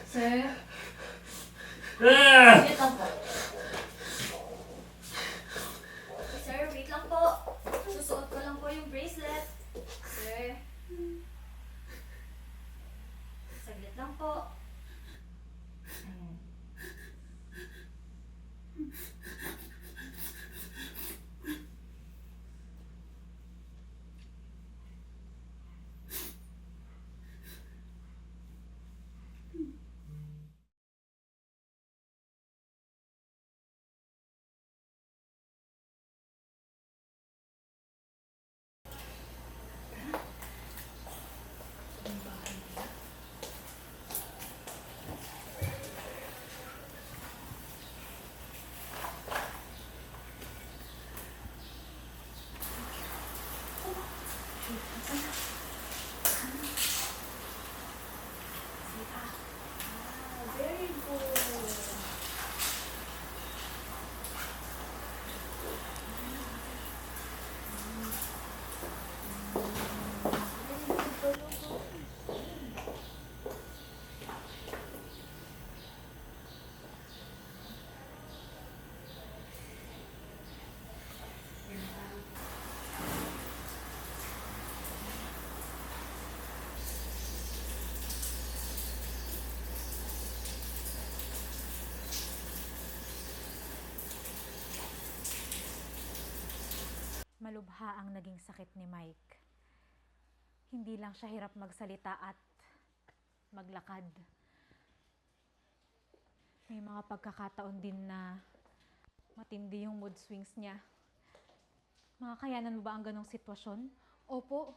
Sir? Ah! Wait lang po. Sir, wait lang po. Susuot ko lang po yung bracelet. Sir? Saglit lang po. Ayan. Very good. Malubha ang naging sakit ni Mike. Hindi lang siya hirap magsalita at maglakad. May mga pagkakataon din na matindi yung mood swings niya. Makakayanan mo ba ang ganong sitwasyon? Opo.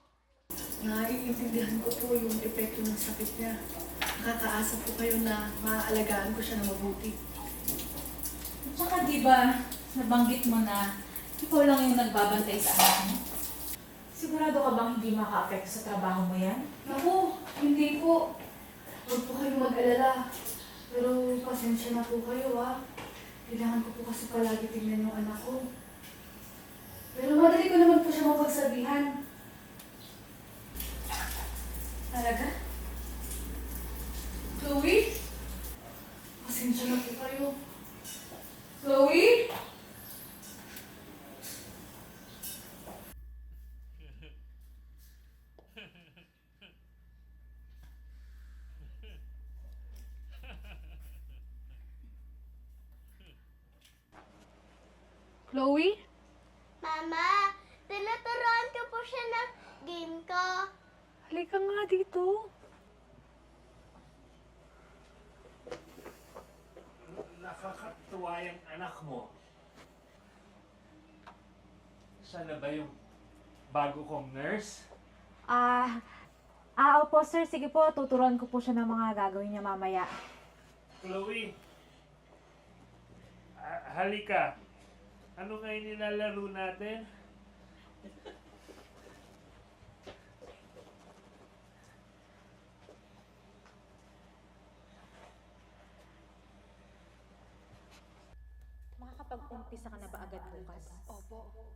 Naiintindihan ko po yung epekto ng sakit niya. Nakakaasa po kayo na maaalagaan ko siya na mabuti. At saka diba, nabanggit mo na ikaw lang yung nagbabantay sa anak mo? Sigurado ka bang hindi maka-apekto sa trabaho mo yan? Naku, hindi po. Huwag po kayong mag-alala. Pero pasensya na po kayo Kailangan ko po kasi palagi tingnan yung anak ko. Pero madali ko naman po siya mapagsabihan. Talaga? Chloe? Pasensya na po kayo. Chloe? Chloe? Mama, tinuturuan ko po siya ng game ko. Halika nga dito. Nakakatuwa yung anak mo. Siya na ba yung bago kong nurse? Opo sir, sige po, tuturuan ko po siya ng mga gagawin niya mamaya. Chloe, halika. Ano nga yung nilalaro natin? Makakapag-umpisa ka na ba agad bukas? Opo.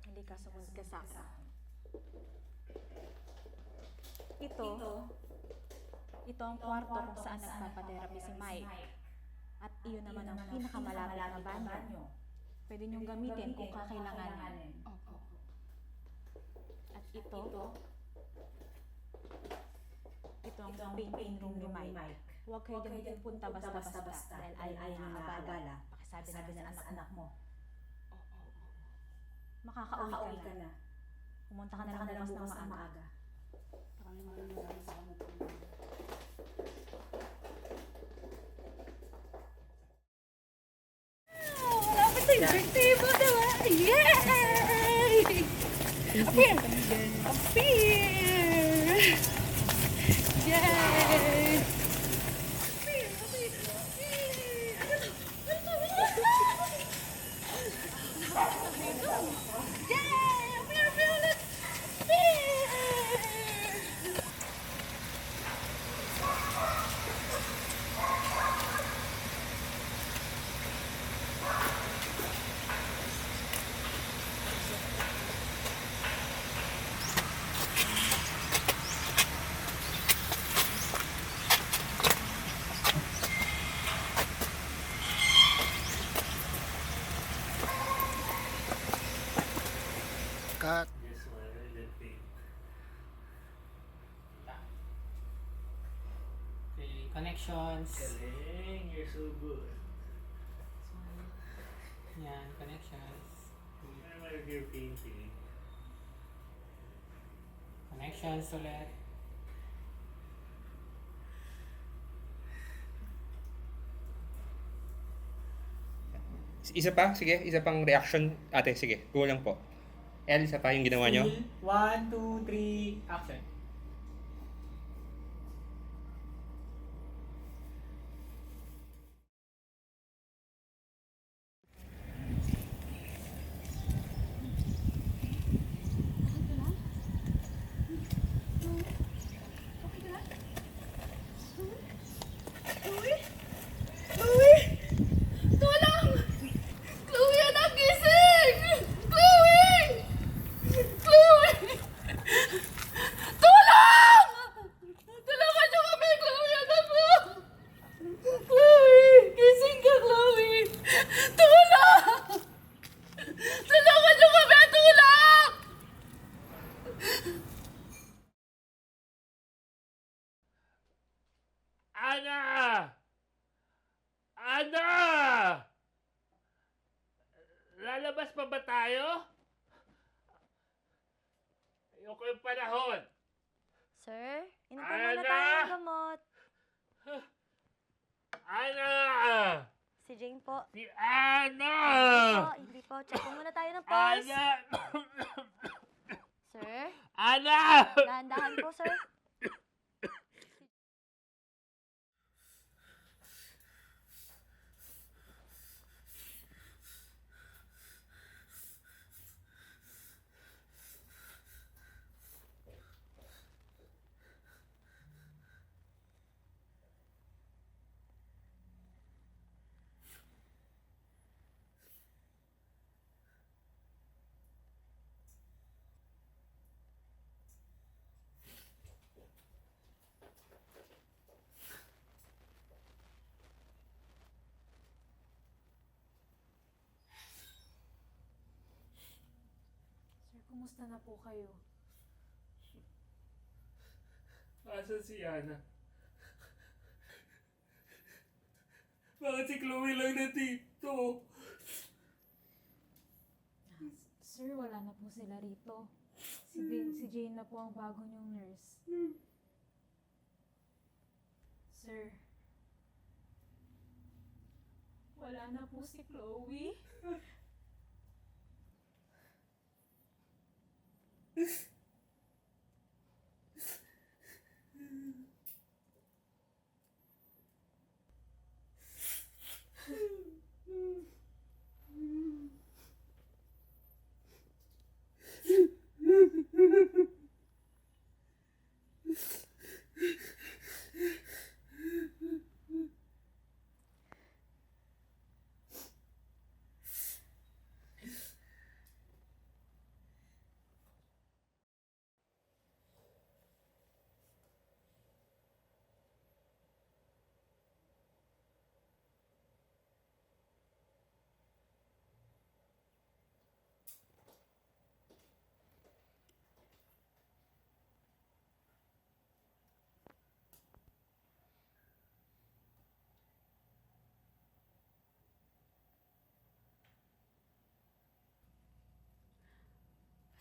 Halika, sumunod ka sa akin. Ito ang kwarto kung saan nagpapaterapy si Mike. At iyon naman ang pinakamalapit na banyo. Pwede niyong gamitin kung kakailanganin. Opo. At ito ang painting room ni Mike. Huwag kayo dyan pupunta basta-basta dahil ayaw niya nakabala. Pakisabi na sa anak mo. Makakauwi ka na. Pumunta ka na lang bukas ng maaga. Maraming salamat po. Malapit na yung birthday mo, diba? Yay! Appear! Appear! Yay! Appear! Appear! Yay! Ano to? Yay! Appear! Appear ulit! Appear! Connections. Galing, you're so good. Yan, connections. I like your painting. Connections ulit. Isa pa, sige, isa pang reaction. Ate, sige, go lang po. L, isa pa yung ginawa nyo. 1, 2, 3, action. Chloe, anak, gising! Chloe! Chloe! Tulong! Tulungan niyo kami, Chloe, anak mo! Chloe! Gising ka, Chloe! Tulong! Tulungan niyo kami! Tulong! Ana! Ana! Lalabas pa ba tayo? Ayoko yung panahon. Sir, inom po Ana! muna tayo ng gamot. Ana! Si Jane po. Si Ana! Hindi po. Check po muna tayo ng pulse. Ana! Sir, Ana! dahan-dahan po, sir. Sir, kumusta na po kayo? Asan si Ana? Bakit si Chloe lang nandito? Sir, wala na po sila rito. Si Jane na po ang bago niyong nurse. Sir, wala na po si Chloe.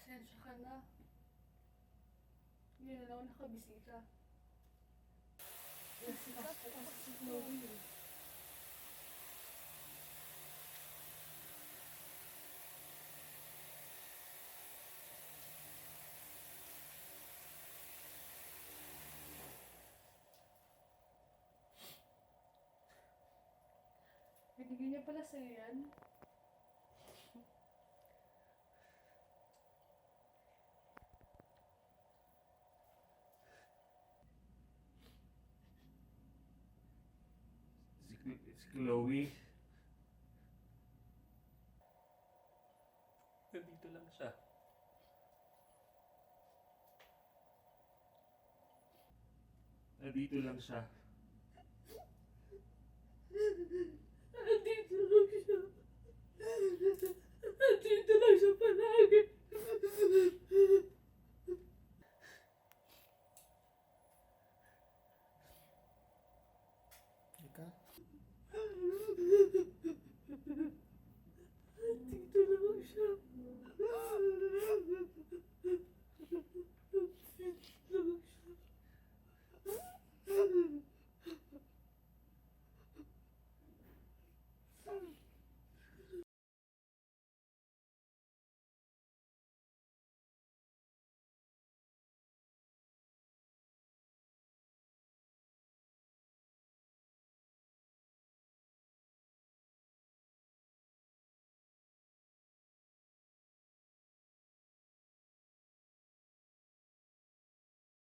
Pasensya ka na. Hindi na ako nakabisita. Nasikas po kasi si Chloe. Binigyan niya pala sa'yo yan. Si Chloe. Nandito lang siya. Nandito lang siya. Nandito lang siya. Nandito lang siya palagi. ka.